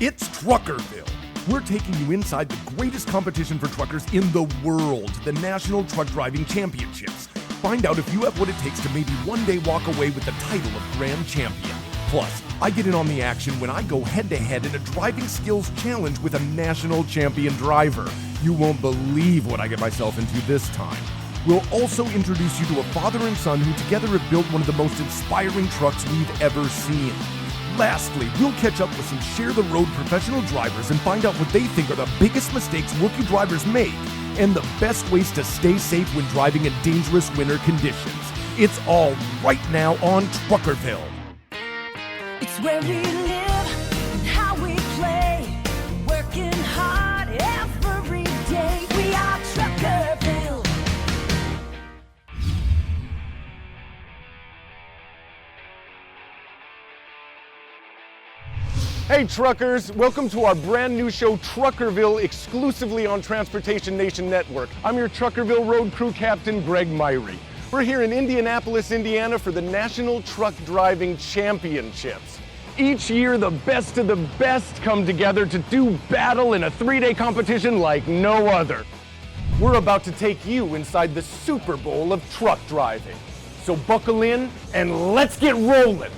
It's Truckerville. We're taking you inside the greatest competition for truckers in the world, the National Truck Driving Championships. Find out if you have what it takes to maybe one day walk away with the title of Grand Champion. Plus, I get in on the action when I go head-to-head in a driving skills challenge with a national champion driver. You won't believe what I get myself into this time. We'll also introduce you to a father and son who together have built one of the most inspiring trucks we've ever seen. Lastly, we'll catch up with some share-the-road professional drivers and find out what they think are the biggest mistakes rookie drivers make and the best ways to stay safe when driving in dangerous winter conditions. It's all right now on Truckerville. It's where we live and how we play, working hard every day. We are Truckerville. Hey truckers, welcome to our brand new show Truckerville, exclusively on Transportation Nation Network. I'm your Truckerville Road Crew captain, Greg Myrie. We're here in Indianapolis, Indiana for the National Truck Driving Championships. Each year, the best of the best come together to do battle in a 3-day competition like no other. We're about to take you inside the Super Bowl of truck driving. So buckle in and let's get rolling.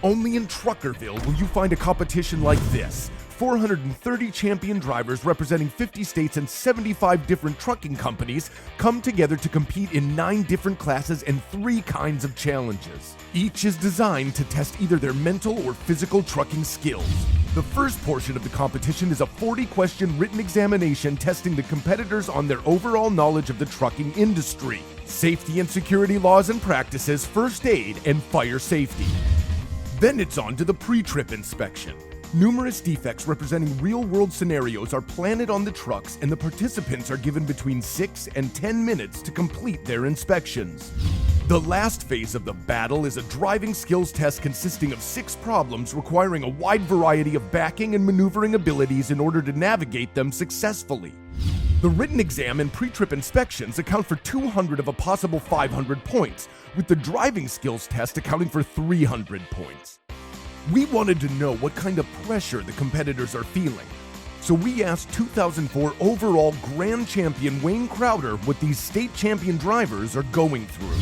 Only in Truckerville will you find a competition like this. 430 champion drivers representing 50 states and 75 different trucking companies come together to compete in 9 different classes and 3 kinds of challenges. Each is designed to test either their mental or physical trucking skills. The first portion of the competition is a 40-question written examination testing the competitors on their overall knowledge of the trucking industry, safety and security laws and practices, first aid, and fire safety. Then it's on to the pre-trip inspection. Numerous defects representing real-world scenarios are planted on the trucks, and the participants are given between 6 and 10 minutes to complete their inspections. The last phase of the battle is a driving skills test consisting of 6 problems requiring a wide variety of backing and maneuvering abilities in order to navigate them successfully. The written exam and pre-trip inspections account for 200 of a possible 500 points, with the driving skills test accounting for 300 points. We wanted to know what kind of pressure the competitors are feeling, so we asked 2004 overall Grand Champion Wayne Crowder what these state champion drivers are going through.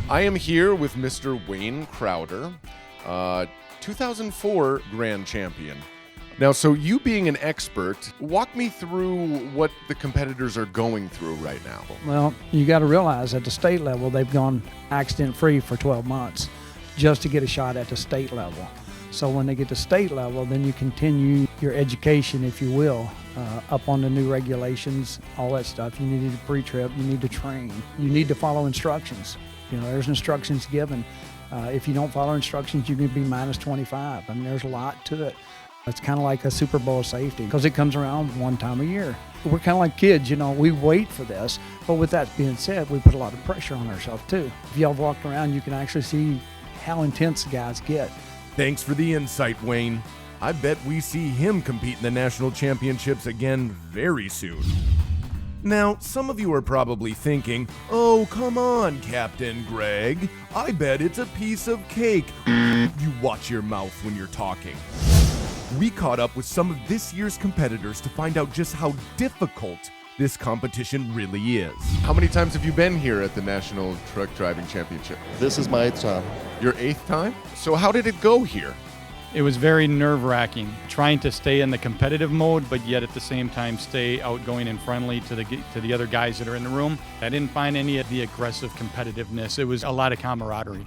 I am here with Mr. Wayne Crowder, 2004 Grand Champion. Now, so you being an expert, walk me through what the competitors are going through right now. Well, you got to realize at the state level, they've gone accident-free for 12 months just to get a shot at the state level. So when they get to state level, then you continue your education, if you will, up on the new regulations, all that stuff. You need to pre-trip, you need to train, you need to follow instructions. You know, there's instructions given. If you don't follow instructions, you can be minus 25. I mean, there's a lot to it. It's kind of like a Super Bowl of safety because it comes around one time a year. We're kind of like kids, you know, we wait for this. But with that being said, we put a lot of pressure on ourselves too. If y'all walked around, you can actually see how intense the guys get. Thanks for the insight, Wayne. I bet we see him compete in the national championships again very soon. Now, some of you are probably thinking, oh, come on, Captain Greg. I bet it's a piece of cake. You watch your mouth when you're talking. We caught up with some of this year's competitors to find out just how difficult this competition really is. How many times have you been here at the National Truck Driving Championship? This is my 8th time. Your 8th time? So how did it go here? It was very nerve-wracking, trying to stay in the competitive mode, but yet at the same time stay outgoing and friendly to the other guys that are in the room. I didn't find any of the aggressive competitiveness. It was a lot of camaraderie.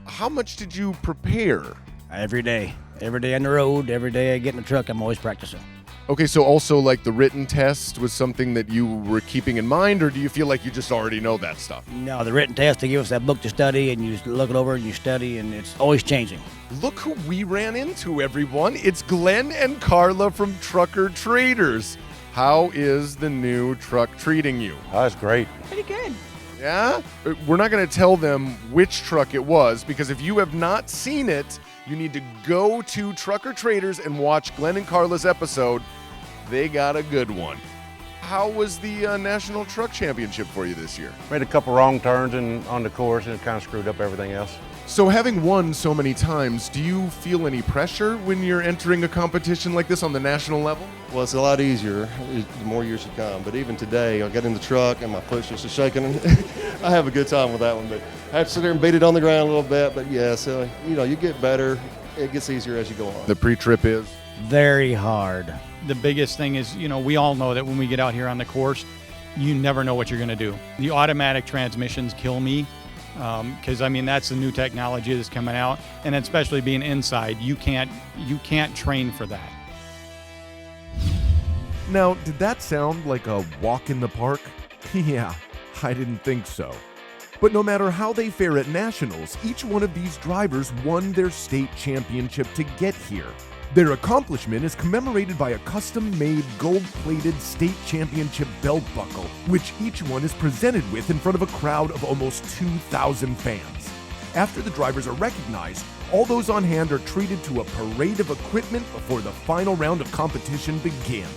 How much did you prepare? Every day on the road, every day I get in the truck, I'm always practicing. Okay, so also like the written test was something that you were keeping in mind, or do you feel like you just already know that stuff? No, the written test, they give us that book to study, and you just look it over and you study, and it's always changing. Look who we ran into, everyone. It's Glenn and Carla from Trucker Traders. How is the new truck treating you? Oh, that's great. Pretty good. Yeah? We're not going to tell them which truck it was, because if you have not seen it, you need to go to Trucker Traders and watch Glenn and Carla's episode. They got a good one. how was the National Truck Championship for you this year? Made a couple wrong turns on the course, and it kind of screwed up everything else. So having won so many times, do you feel any pressure when you're entering a competition like this on the national level? Well, it's a lot easier the more years you come. But even today, I got in the truck and my foot's just shaking. I have a good time with that one. But I have to sit there and beat it on the ground a little bit. But yeah, so, you get better. It gets easier as you go on. The pre-trip is? Very hard. The biggest thing is, we all know that when we get out here on the course, you never know what you're going to do. The automatic transmissions kill me because, that's the new technology that's coming out. And especially being inside, you can't train for that. Now, did that sound like a walk in the park? Yeah, I didn't think so. But no matter how they fare at nationals, each one of these drivers won their state championship to get here. Their accomplishment is commemorated by a custom-made gold-plated state championship belt buckle, which each one is presented with in front of a crowd of almost 2,000 fans. After the drivers are recognized, all those on hand are treated to a parade of equipment before the final round of competition begins.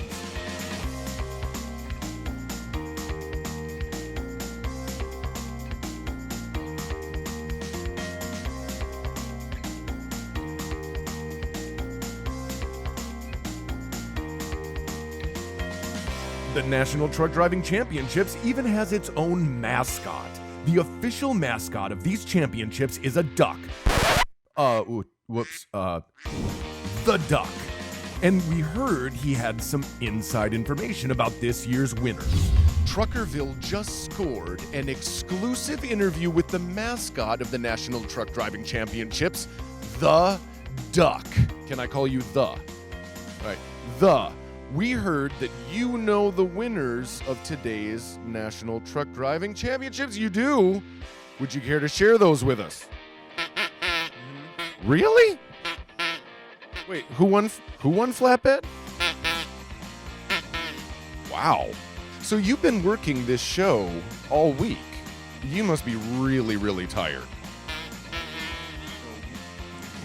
The National Truck Driving Championships even has its own mascot. The official mascot of these championships is a duck. The duck. And we heard he had some inside information about this year's winners. Truckerville just scored an exclusive interview with the mascot of the National Truck Driving Championships, the duck. Can I call you the? All right, the. We heard that you know the winners of today's National Truck Driving Championships. You do? Would you care to share those with us? Really? Wait, who won flatbed? Wow. So you've been working this show all week. You must be really, really tired.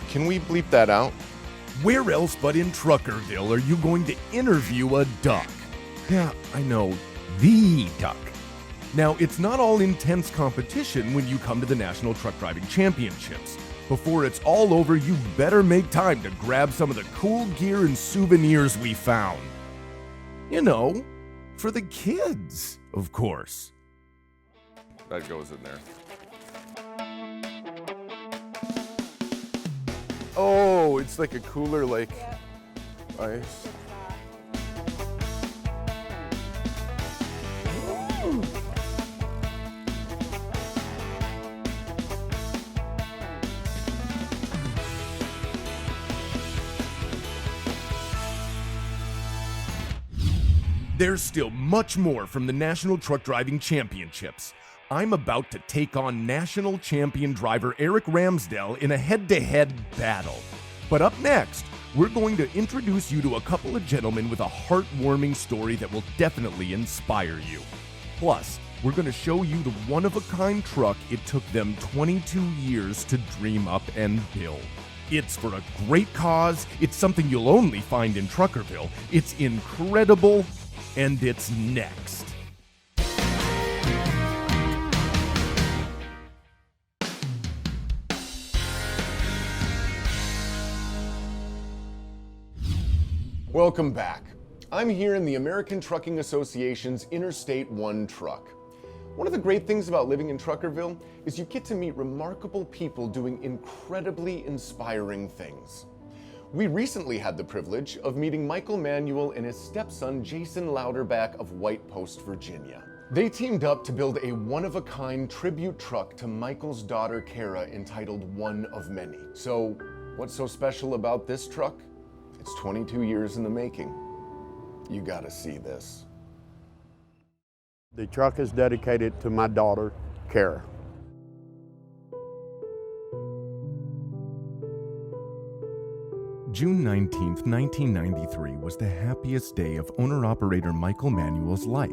Can we bleep that out? Where else but in Truckerville are you going to interview a duck? Yeah, I know, the duck. Now, it's not all intense competition when you come to the National Truck Driving Championships. Before it's all over, you better make time to grab some of the cool gear and souvenirs we found. For the kids, of course. That goes in there. Oh, it's like a cooler, like ice. There's still much more from the National Truck Driving Championships. I'm about to take on national champion driver Eric Ramsdell in a head-to-head battle. But up next, we're going to introduce you to a couple of gentlemen with a heartwarming story that will definitely inspire you. Plus, we're going to show you the one-of-a-kind truck it took them 22 years to dream up and build. It's for a great cause, it's something you'll only find in Truckerville, it's incredible, and it's next. Welcome back. I'm here in the American Trucking Association's Interstate 1 truck. One of the great things about living in Truckerville is you get to meet remarkable people doing incredibly inspiring things. We recently had the privilege of meeting Michael Manuel and his stepson Jason Louderback of White Post, Virginia. They teamed up to build a one-of-a-kind tribute truck to Michael's daughter Kara entitled One of Many. So, what's so special about this truck? It's 22 years in the making. You gotta see this. The truck is dedicated to my daughter, Kara. June 19th, 1993 was the happiest day of owner-operator Michael Manuel's life.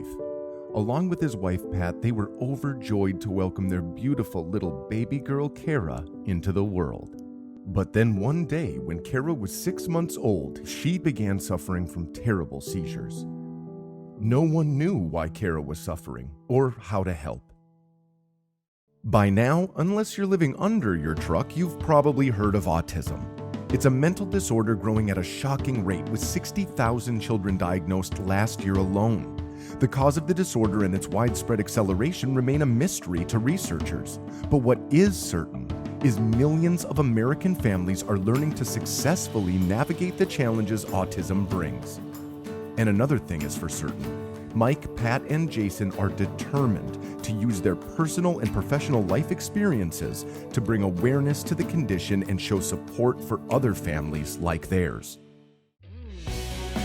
Along with his wife Pat, they were overjoyed to welcome their beautiful little baby girl Kara into the world. But then one day, when Kara was 6 months old, she began suffering from terrible seizures. No one knew why Kara was suffering or how to help. By now, unless you're living under your truck, you've probably heard of autism. It's a mental disorder growing at a shocking rate, with 60,000 children diagnosed last year alone. The cause of the disorder and its widespread acceleration remain a mystery to researchers. But what is certain is millions of American families are learning to successfully navigate the challenges autism brings. And another thing is for certain. Mike, Pat, and Jason are determined to use their personal and professional life experiences to bring awareness to the condition and show support for other families like theirs.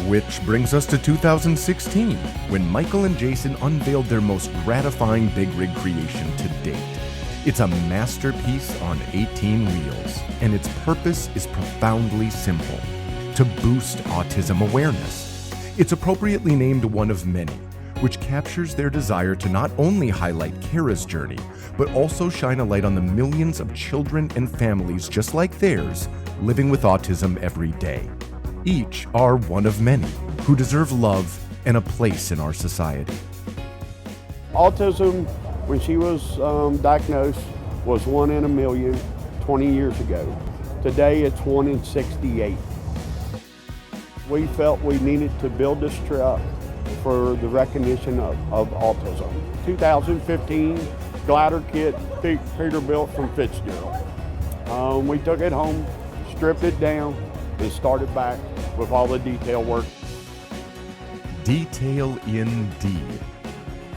Which brings us to 2016, when Michael and Jason unveiled their most gratifying big rig creation to date. It's a masterpiece on 18 wheels, and its purpose is profoundly simple: to boost autism awareness. It's appropriately named one of many, which captures their desire to not only highlight Kara's journey, but also shine a light on the millions of children and families just like theirs living with autism every day. Each are one of many who deserve love and a place in our society. Autism, when she was diagnosed, was 1 in a million 20 years ago. Today it's 1 in 68. We felt we needed to build this truck for the recognition of autism. 2015 glider kit Peterbilt from Fitzgerald. We took it home, stripped it down, and started back with all the detail work. Detail indeed.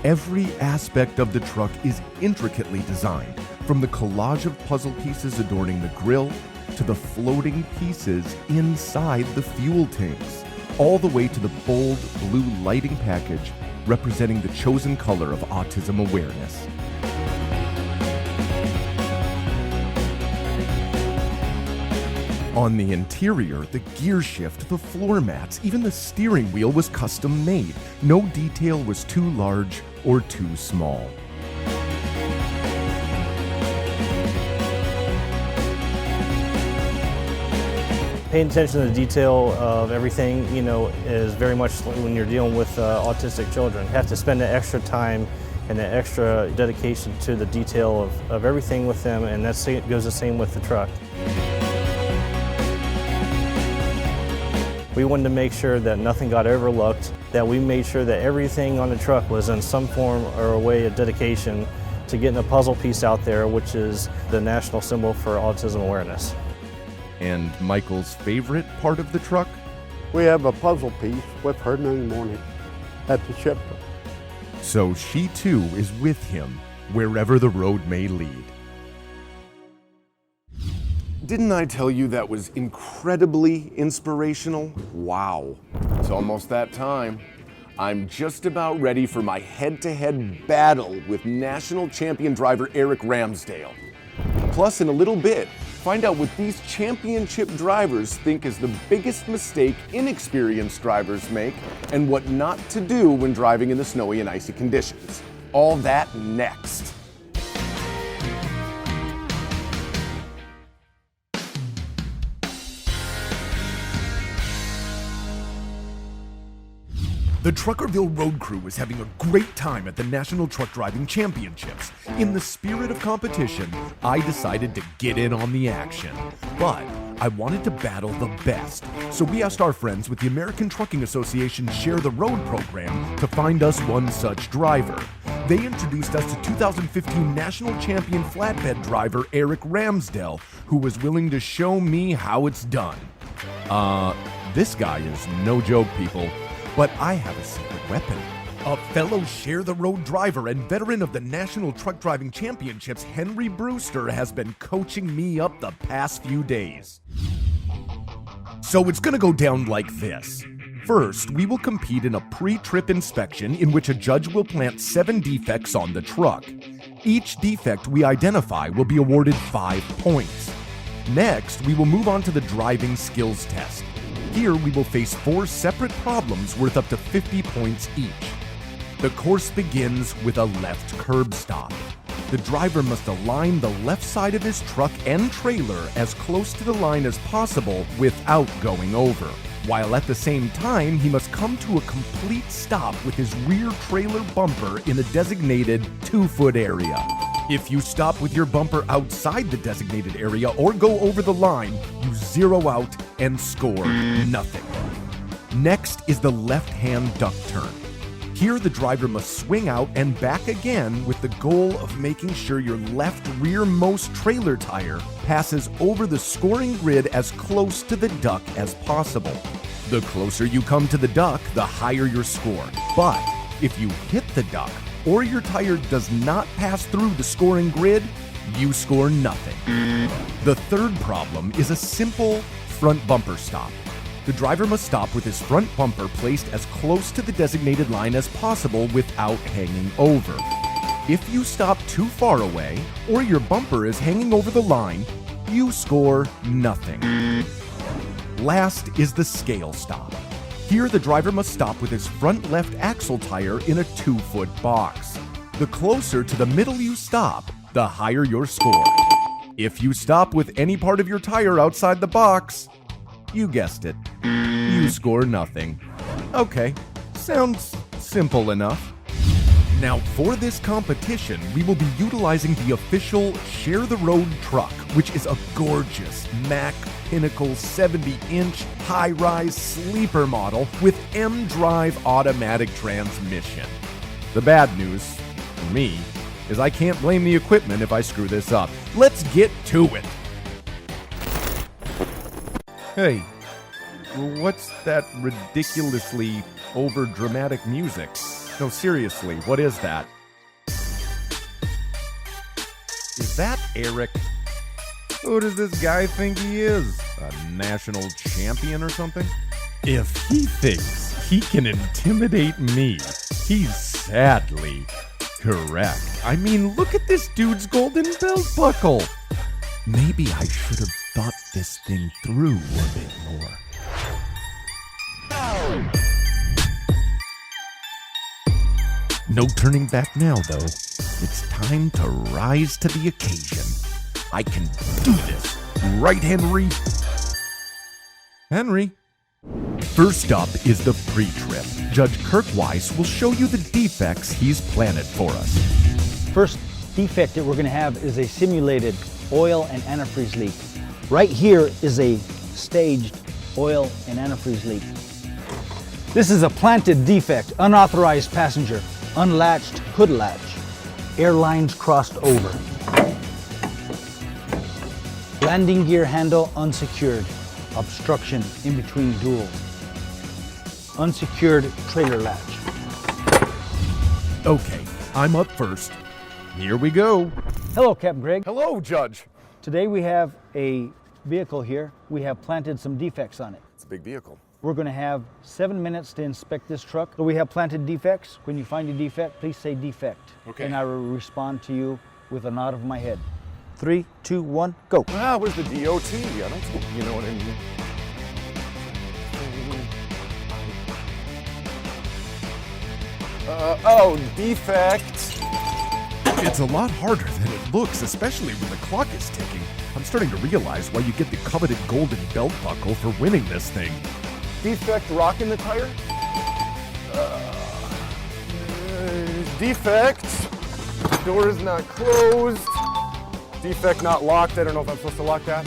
Every aspect of the truck is intricately designed, from the collage of puzzle pieces adorning the grille to the floating pieces inside the fuel tanks, all the way to the bold blue lighting package representing the chosen color of autism awareness. On the interior, the gear shift, the floor mats, even the steering wheel was custom made. No detail was too large or too small. Paying attention to the detail of everything, is very much when you're dealing with autistic children. You have to spend the extra time and the extra dedication to the detail of everything with them, and that goes the same with the truck. We wanted to make sure that nothing got overlooked, that we made sure that everything on the truck was in some form or a way of dedication to getting a puzzle piece out there, which is the national symbol for autism awareness. And Michael's favorite part of the truck? We have a puzzle piece with her name on it at the ship. So she too is with him wherever the road may lead. Didn't I tell you that was incredibly inspirational? Wow. It's almost that time. I'm just about ready for my head-to-head battle with national champion driver Eric Ramsdale. Plus, in a little bit, find out what these championship drivers think is the biggest mistake inexperienced drivers make and what not to do when driving in the snowy and icy conditions. All that next. The Truckerville Road Crew is having a great time at the National Truck Driving Championships. In the spirit of competition, I decided to get in on the action. But I wanted to battle the best, so we asked our friends with the American Trucking Association's Share the Road program to find us one such driver. They introduced us to 2015 national champion flatbed driver Eric Ramsdale, who was willing to show me how it's done. This guy is no joke, people. But I have a secret weapon. A fellow Share the Road driver and veteran of the National Truck Driving Championships, Henry Brewster, has been coaching me up the past few days. So it's gonna go down like this. First, we will compete in a pre-trip inspection in which a judge will plant 7 defects on the truck. Each defect we identify will be awarded 5 points. Next, we will move on to the driving skills test. Here we will face 4 separate problems worth up to 50 points each. The course begins with a left curb stop. The driver must align the left side of his truck and trailer as close to the line as possible without going over. while at the same time he must come to a complete stop with his rear trailer bumper in a designated 2-foot area. If you stop with your bumper outside the designated area or go over the line, you zero out and score nothing. Next is the left-hand duck turn. Here the driver must swing out and back again with the goal of making sure your left rearmost trailer tire passes over the scoring grid as close to the duck as possible. The closer you come to the duck, the higher your score. But if you hit the duck or your tire does not pass through the scoring grid, you score nothing. The third problem is a simple front bumper stop. The driver must stop with his front bumper placed as close to the designated line as possible without hanging over. If you stop too far away, or your bumper is hanging over the line, you score nothing. Last is the scale stop. Here the driver must stop with his front left axle tire in a 2-foot box. The closer to the middle you stop, the higher your score. If you stop with any part of your tire outside the box, you guessed it, you score nothing. Okay, sounds simple enough. Now for this competition, we will be utilizing the official Share the Road truck, which is a gorgeous Mack Pinnacle 70-inch high-rise sleeper model with M-Drive automatic transmission. The bad news, for me, is I can't blame the equipment if I screw this up. Let's get to it. Hey, what's that ridiculously over-dramatic music? No, seriously, what is that? Is that Eric? Who does this guy think he is? A national champion or something? If he thinks he can intimidate me, he's sadly correct. I mean, look at this dude's golden belt buckle. Maybe I should have thought this thing through a bit more. No turning back now, though. It's time to rise to the occasion. I can do this. Right, Henry? Henry? First up is the pre-trip. Judge Kirk Weiss will show you the defects he's planted for us. First defect that we're going to have is a simulated oil and antifreeze leak. Right here is a staged oil and antifreeze leak. This is a planted defect, unauthorized passenger, unlatched hood latch, air lines crossed over. Landing gear handle unsecured, obstruction in between duals. Unsecured trailer latch. Okay, I'm up first. Here we go. Hello, Captain Greg. Hello, Judge. Today we have a vehicle here. We have planted some defects on it. It's a big vehicle. We're going to have 7 minutes to inspect this truck. So we have planted defects. When you find a defect, please say defect. Okay. And I will respond to you with a nod of my head. 3, 2, 1, go. Where's the DOT? I don't think you know what I mean. Defect. It's a lot harder than it looks, especially when the clock is ticking. I'm starting to realize why you get the coveted golden belt buckle for winning this thing. Defect rock in the tire? Defect. Door is not closed. Defect not locked. I don't know if I'm supposed to lock that.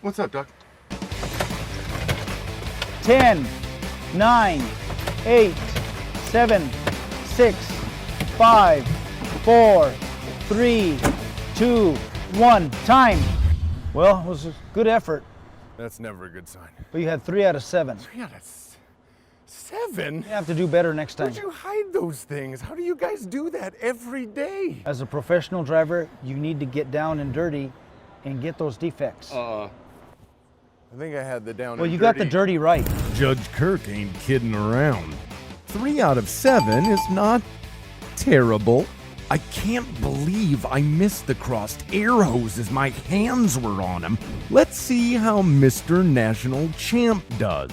What's up, Duck? 10, 9, 8, 7, 6, 5, 4, 3, 2, 1. Time. Well, it was a good effort, That's never a good sign. but you had 3 out of 7. 3 out of 7? You have to do better next time. Where'd you hide those things? How do you guys do that every day? As a professional driver, you need to get down and dirty and get those defects. I think I had the down Well, and you got the dirty right. Judge Kirk ain't kidding around. 3 out of 7 is not terrible. I can't believe I missed the crossed air hose as my hands were on them. Let's see how Mr. National Champ does.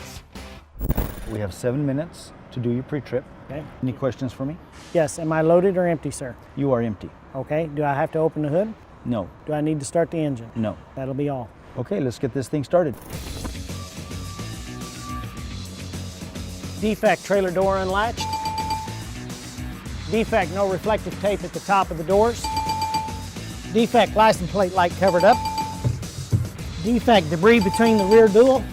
We have 7 minutes to do your pre-trip. Okay. Any questions for me? Yes, am I loaded or empty, sir? You are empty. Okay, do I have to open the hood? No. Do I need to start the engine? No. That'll be all. Okay, let's get this thing started. Defect trailer door unlatched. Defect no reflective tape at the top of the doors. Defect license plate light covered up. Defect debris between the rear dual.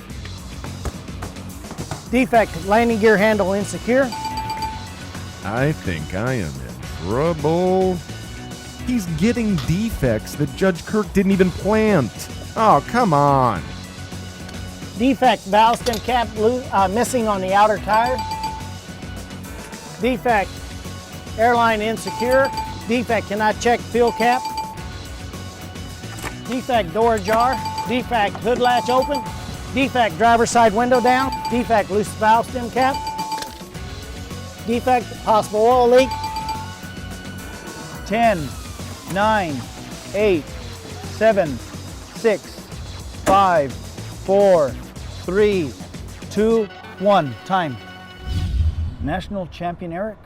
Defect landing gear handle insecure. I think I am in trouble. He's getting defects that Judge Kirk didn't even plant. Oh, come on. Defect valve stem cap missing on the outer tire. Defect airline insecure. Defect cannot check fuel cap. Defect door ajar. Defect hood latch open. Defect driver's side window down. Defect loose valve stem cap. Defect possible oil leak. 10, 9, 8, 7, 6, 5, 4, 3, 2, 1. Time. National champion Eric,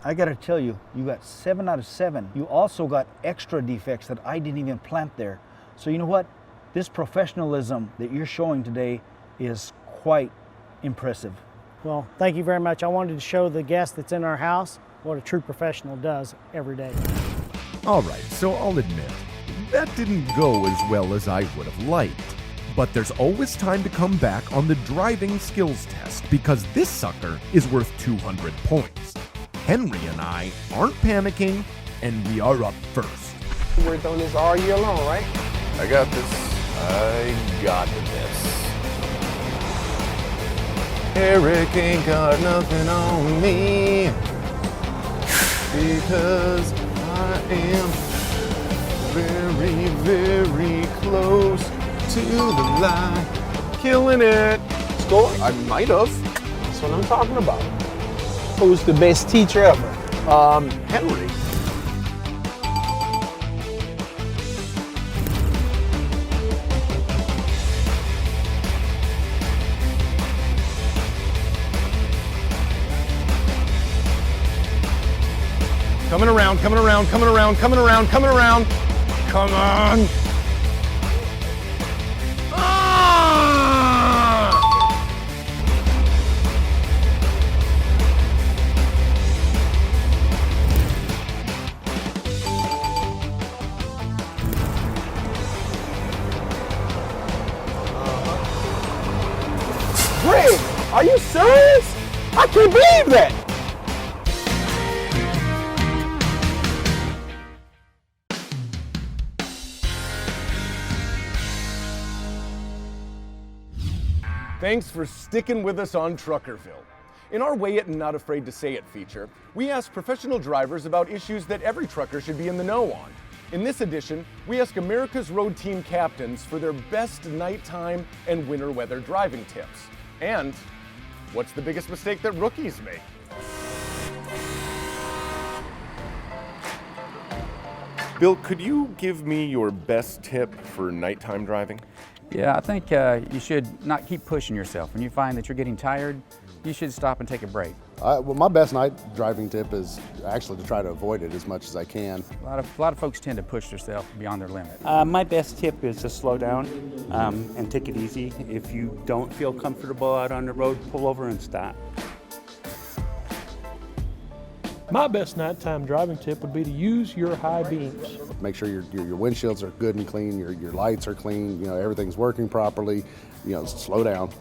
I gotta tell you, you got 7 out of 7. You also got extra defects that I didn't even plant there. So you know what? This professionalism that you're showing today is quite impressive. Well, thank you very much. I wanted to show the guest that's in our house what a true professional does every day. All right, so I'll admit, that didn't go as well as I would have liked. But there's always time to come back on the driving skills test because this sucker is worth 200 points. Henry and I aren't panicking, and we are up first. We worked on this all year long, right? I got this. I got this. Eric ain't got nothing on me because I am very, very close to the line. Killing it. Score? I might have. That's what I'm talking about. Who's the best teacher ever? Henry. Coming around, coming around, coming around, coming around, coming around. Come on. Greg, are you serious? I can't believe that. Thanks for sticking with us on Truckerville. In our Weigh It and Not Afraid to Say It feature, we ask professional drivers about issues that every trucker should be in the know on. In this edition, we ask America's road team captains for their best nighttime and winter weather driving tips. And what's the biggest mistake that rookies make? Bill, could you give me your best tip for nighttime driving? Yeah, I think you should not keep pushing yourself. When you find that you're getting tired, you should stop and take a break. Well, my best night driving tip is actually to try to avoid it as much as I can. A lot of folks tend to push themselves beyond their limit. My best tip is to slow down and take it easy. If you don't feel comfortable out on the road, pull over and stop. My best nighttime driving tip would be to use your high beams. Make sure your windshields are good and clean, your lights are clean, everything's working properly. Slow down.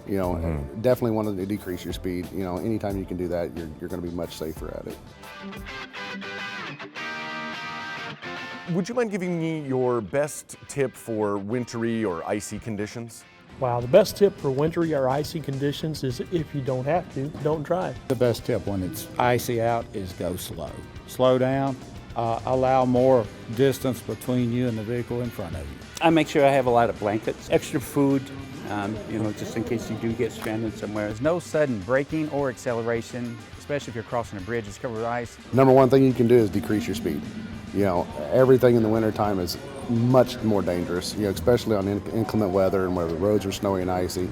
Definitely want to decrease your speed. Anytime you can do that, you're going to be much safer at it. Would you mind giving me your best tip for wintry or icy conditions? Wow, the best tip for wintry or icy conditions is if you don't have to, don't drive. The best tip when it's icy out is go slow. Slow down, allow more distance between you and the vehicle in front of you. I make sure I have a lot of blankets, extra food, just in case you do get stranded somewhere. There's no sudden braking or acceleration, especially if you're crossing a bridge that's covered with ice. Number one thing you can do is decrease your speed. Everything in the wintertime is much more dangerous, especially on inclement weather and where the roads are snowy and icy.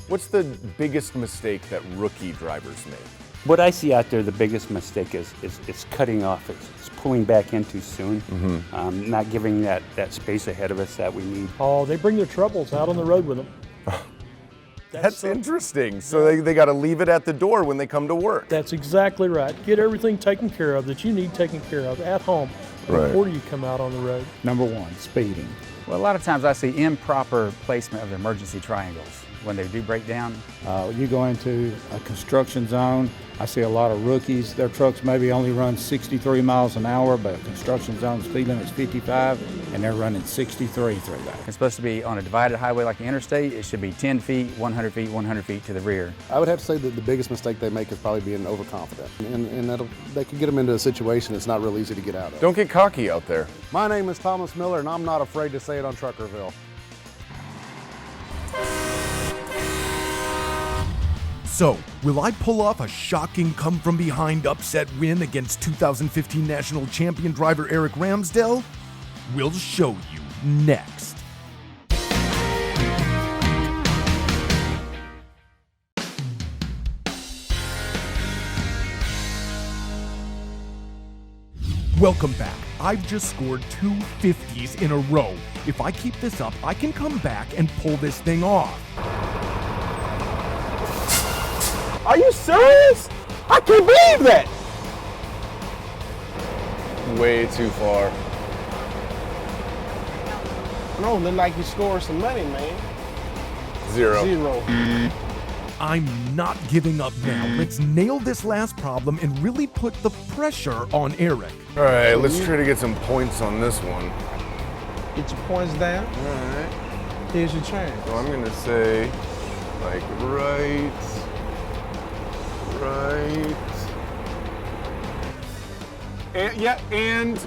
What's the biggest mistake that rookie drivers make? What I see out there, the biggest mistake is cutting off. It's pulling back in too soon, not giving that space ahead of us that we need. Oh, they bring their troubles out on the road with them. That's interesting. So they got to leave it at the door when they come to work. That's exactly right. Get everything taken care of that you need taken care of at home before you come out on the road. Number one, speeding. Well, a lot of times I see improper placement of emergency triangles when they do break down. You go into a construction zone, I see a lot of rookies. Their trucks maybe only run 63 miles an hour, but a construction zone speed limit's 55, and they're running 63 through that. It's supposed to be on a divided highway like the interstate. It should be 10 feet, 100 feet, 100 feet to the rear. I would have to say that the biggest mistake they make is probably being overconfident, and they could get them into a situation that's not real easy to get out of. Don't get cocky out there. My name is Thomas Miller, and I'm not afraid to say it on Truckerville. So, will I pull off a shocking come-from-behind upset win against 2015 national champion driver Eric Ramsdell? We'll show you next. Welcome back. I've just scored 2 50s in a row. If I keep this up, I can come back and pull this thing off. Are you serious? I can't believe that. Way too far. No, look like you scored some money, man. Zero. I'm not giving up now. Let's nail this last problem and really put the pressure on Eric. All right, let's try to get some points on this one. Get your points down. All right. Here's your chance. So I'm gonna say, like, right. And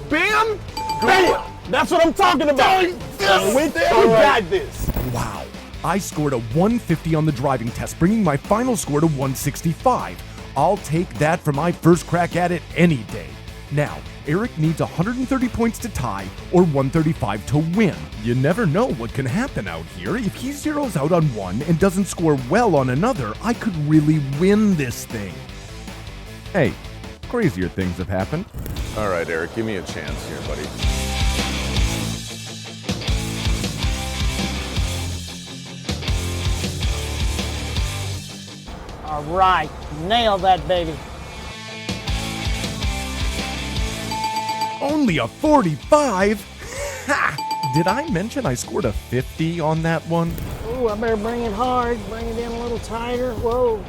bam! Bam! That's what I'm talking about. We got this. Wow. I scored a 150 on the driving test, bringing my final score to 165. I'll take that for my first crack at it any day. Now, Eric needs 130 points to tie or 135 to win. You never know what can happen out here. If he zeroes out on one and doesn't score well on another, I could really win this thing. Hey, crazier things have happened. All right, Eric, give me a chance here, buddy. All right, nail that baby. Only a 45? Ha! Did I mention I scored a 50 on that one? Ooh, I better bring it hard, bring it in a little tighter. Whoa.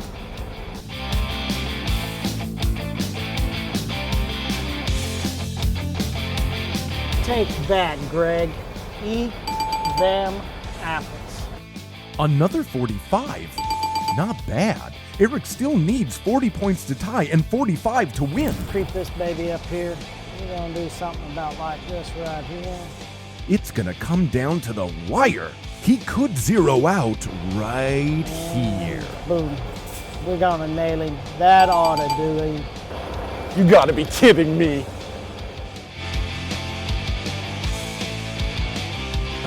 Take that, Greg. Eat them apples. Another 45? Not bad. Eric still needs 40 points to tie and 45 to win. Creep this baby up here. We're gonna do something about like this right here. It's gonna come down to the wire. He could zero out right here. Boom. We're gonna nail him. That ought to do him. You gotta be kidding me.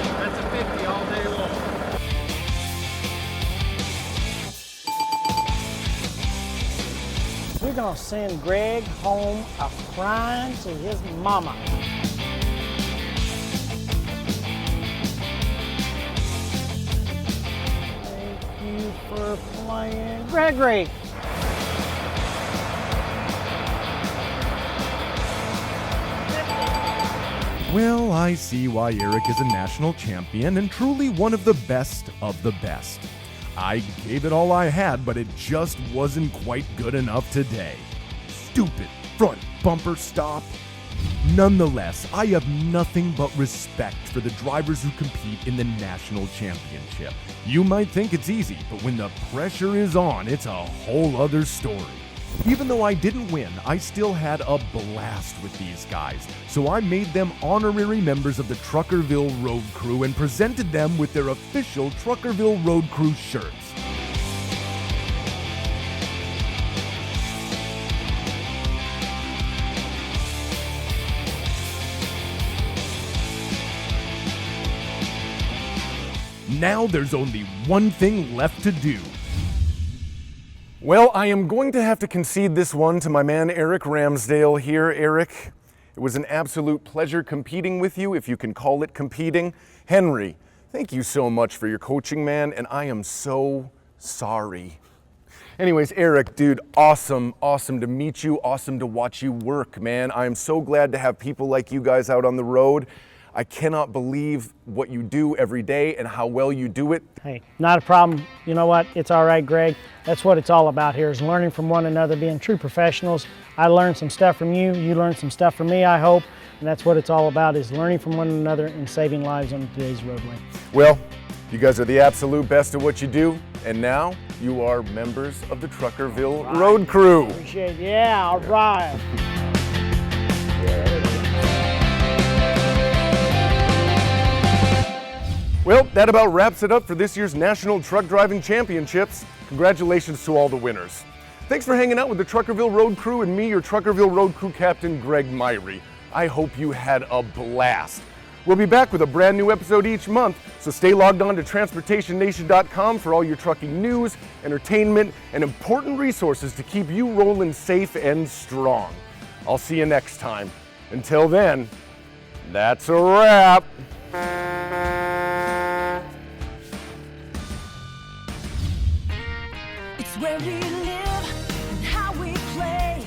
That's a 50 all day long. We're gonna send Greg home a crying to his mama. Thank you for playing, Gregory. Well, I see why Eric is a national champion and truly one of the best of the best. I gave it all I had, but it just wasn't quite good enough today. Stupid front bumper stop. Nonetheless, I have nothing but respect for the drivers who compete in the national championship. You might think it's easy, but when the pressure is on, it's a whole other story. Even though I didn't win, I still had a blast with these guys, so I made them honorary members of the Truckerville Road Crew and presented them with their official Truckerville Road Crew shirts. Now there's only one thing left to do. Well, I am going to have to concede this one to my man Eric Ramsdale here. Eric, it was an absolute pleasure competing with you, if you can call it competing. Henry, thank you so much for your coaching, man, and I am so sorry. Anyways, Eric, dude, awesome to meet you, awesome to watch you work, man. I am so glad to have people like you guys out on the road. I cannot believe what you do every day and how well you do it. Hey, not a problem. You know what? It's all right, Greg. That's what it's all about here, is learning from one another, being true professionals. I learned some stuff from you. You learned some stuff from me, I hope. And that's what it's all about, is learning from one another and saving lives on today's roadway. Well, you guys are the absolute best at what you do. And now you are members of the Truckerville Road Crew. Appreciate it. Yeah, all right. Well, that about wraps it up for this year's National Truck Driving Championships. Congratulations to all the winners. Thanks for hanging out with the Truckerville Road Crew and me, your Truckerville Road Crew captain, Greg Myrie. I hope you had a blast. We'll be back with a brand new episode each month, so stay logged on to transportationnation.com for all your trucking news, entertainment, and important resources to keep you rolling safe and strong. I'll see you next time. Until then, that's a wrap. It's where we live and how we play,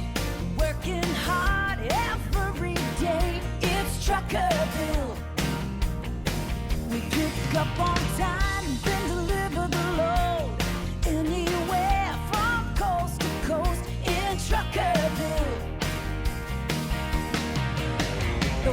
working hard every day. It's Truckerville. We pick up on time, then deliver the load, anywhere from coast to coast in Truckerville. The